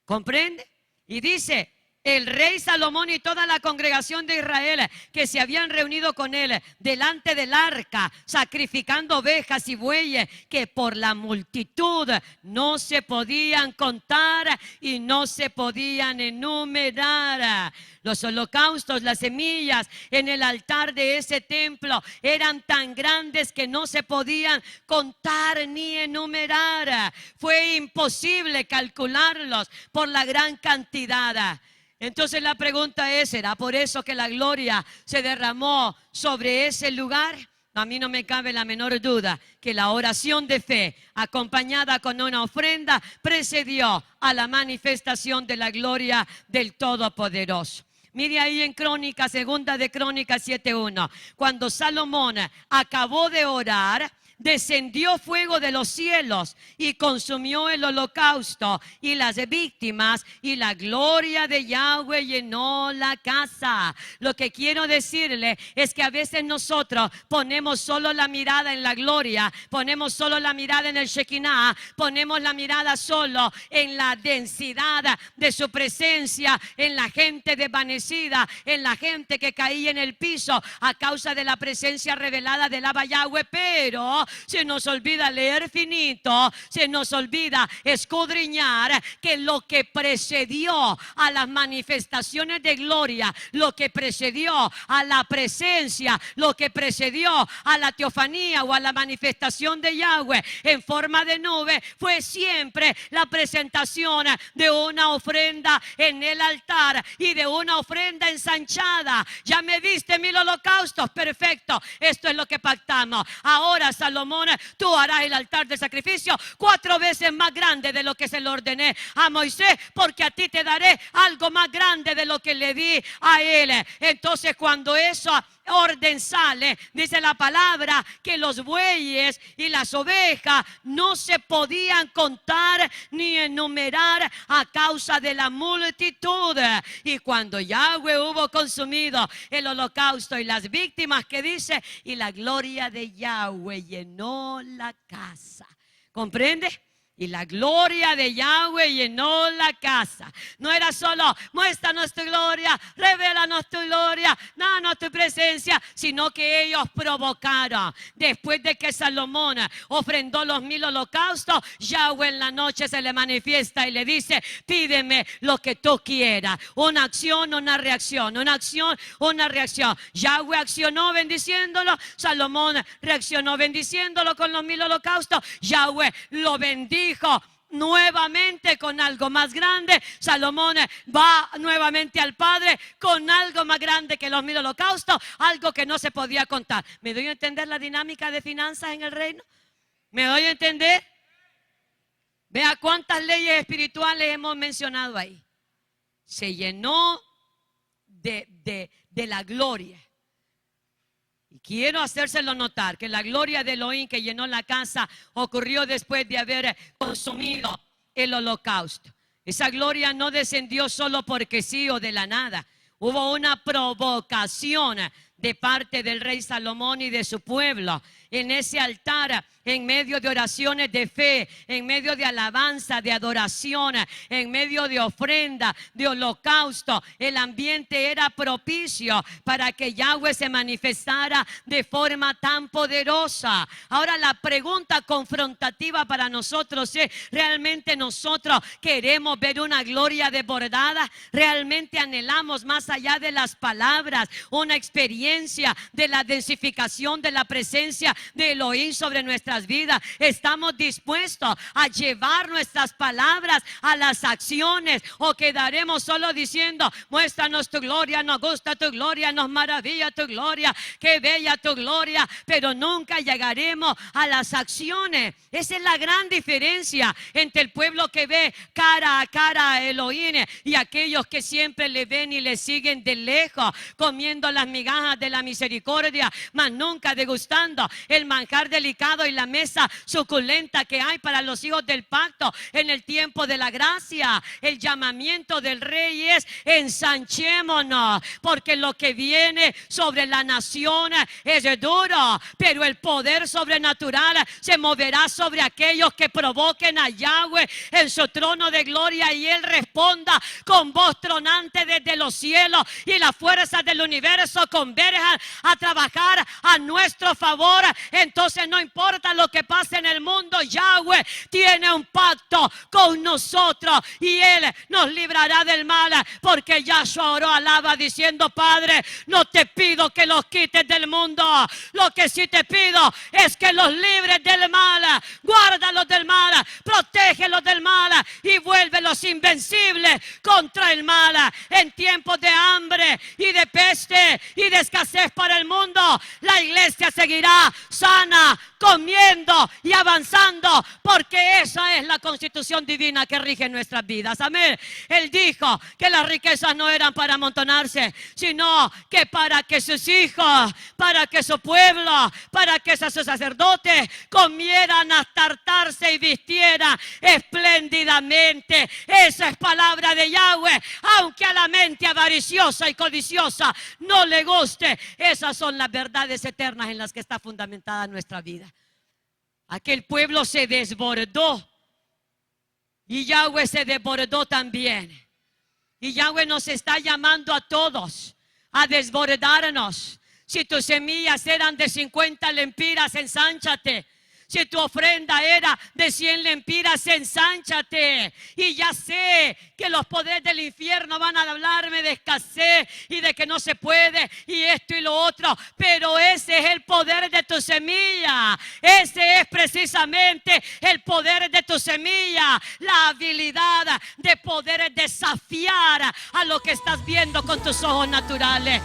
¿Comprende? Y dice: el rey Salomón y toda la congregación de Israel que se habían reunido con él delante del arca, sacrificando ovejas y bueyes, que por la multitud no se podían contar y no se podían enumerar. Los holocaustos, las semillas en el altar de ese templo eran tan grandes que no se podían contar ni enumerar. Fue imposible calcularlos por la gran cantidad. Entonces la pregunta es: ¿será por eso que la gloria se derramó sobre ese lugar? A mí no me cabe la menor duda que la oración de fe acompañada con una ofrenda precedió a la manifestación de la gloria del Todopoderoso. Mire ahí en Crónicas, segunda de Crónicas 7:1, cuando Salomón acabó de orar, descendió fuego de los cielos y consumió el holocausto y las víctimas, y la gloria de Yahweh llenó la casa. Lo que quiero decirle es que a veces nosotros ponemos solo la mirada en la gloria, ponemos solo la mirada en el Shekinah, ponemos la mirada solo en la densidad de su presencia, en la gente desvanecida, en la gente que caía en el piso a causa de la presencia revelada del Abba Yahweh, pero se nos olvida leer finito, se nos olvida escudriñar que lo que precedió a las manifestaciones de gloria, lo que precedió a la presencia, lo que precedió a la teofanía o a la manifestación de Yahweh en forma de nube, fue siempre la presentación de una ofrenda en el altar y de una ofrenda ensanchada. Ya me diste 1000 holocaustos, perfecto, esto es lo que pactamos. Ahora, Salomón, tú harás el altar de sacrificio 4 veces más grande de lo que se le ordené a Moisés, porque a ti te daré algo más grande de lo que le di a él. Entonces, cuando eso orden sale, dice la palabra que los bueyes y las ovejas no se podían contar ni enumerar a causa de la multitud. Y cuando Yahweh hubo consumido el holocausto y las víctimas, que dice, y la gloria de Yahweh llenó la casa. ¿Comprende? Y la gloria de Yahweh llenó la casa. No era solo muéstranos tu gloria, revélanos tu gloria, danos tu presencia, sino que ellos provocaron. Después de que Salomón ofrendó los 1000 holocaustos, Yahweh en la noche se le manifiesta y le dice: pídeme lo que tú quieras. Una acción, una reacción, una acción, una reacción. Yahweh accionó bendiciéndolo, Salomón reaccionó bendiciéndolo con los 1000 holocaustos. Yahweh lo bendijo nuevamente con algo más grande. Salomón va nuevamente al Padre con algo más grande que los 1000 holocaustos, algo que no se podía contar. ¿Me doy a entender la dinámica de finanzas en el reino? ¿Me doy a entender? Vea cuántas leyes espirituales hemos mencionado ahí. Se llenó de la gloria. Y quiero hacérselo notar que la gloria de Elohim que llenó la casa ocurrió después de haber consumido el holocausto. Esa gloria no descendió solo porque sí o de la nada. Hubo una provocación de parte del rey Salomón y de su pueblo en ese altar, en medio de oraciones de fe, en medio de alabanza, de adoración, en medio de ofrenda, de holocausto. El ambiente era propicio para que Yahweh se manifestara de forma tan poderosa. Ahora la pregunta confrontativa para nosotros es: ¿realmente nosotros queremos ver una gloria desbordada? ¿Realmente anhelamos más allá de las palabras una experiencia de la densificación de la presencia de Elohim sobre nuestras vidas? ¿Estamos dispuestos a llevar nuestras palabras a las acciones, o quedaremos solo diciendo: muéstranos tu gloria, nos gusta tu gloria, nos maravilla tu gloria, qué bella tu gloria, pero nunca llegaremos a las acciones? Esa es la gran diferencia entre el pueblo que ve cara a cara a Elohim y aquellos que siempre le ven y le siguen de lejos, comiendo las migajas de la misericordia, mas nunca degustando el manjar delicado y la mesa suculenta que hay para los hijos del pacto en el tiempo de la gracia. El llamamiento del rey es: ensanchémonos, porque lo que viene sobre la nación es duro, pero el poder sobrenatural se moverá sobre aquellos que provoquen a Yahweh en su trono de gloria, y Él responda con voz tronante desde los cielos, y las fuerzas del universo converjan a trabajar a nuestro favor. Entonces no importa lo que pase en el mundo, Yahweh tiene un pacto con nosotros y Él nos librará del mal, porque Yahshua oró, alaba, diciendo: Padre, no te pido que los quites del mundo, lo que sí te pido es que los libres del mal, guárdalos del mal, protégelos del mal y vuélvelos invencibles contra el mal. En tiempos de hambre y de peste y de escasez para el mundo, la iglesia seguirá sana, comiendo y avanzando, porque esa es la constitución divina que rige nuestras vidas. Amén. Él dijo que las riquezas no eran para amontonarse, sino que para que sus hijos, para que su pueblo, para que sus sacerdotes comieran hasta hartarse y vistieran espléndidamente. Esa es palabra de Yahweh, aunque a la mente avariciosa y codiciosa no le guste. Esas son las verdades eternas en las que está fundamentada nuestra vida. Aquel pueblo se desbordó y Yahweh se desbordó también. Y Yahweh nos está llamando a todos a desbordarnos. Si tus semillas eran de 50 lempiras, ensánchate. Si tu ofrenda era de 100 lempiras, ensánchate. Y ya sé que los poderes del infierno van a hablarme de escasez y de que no se puede y esto y lo otro, pero ese es el poder de tu semilla. Ese es precisamente el poder de tu semilla, la habilidad de poder desafiar a lo que estás viendo con tus ojos naturales.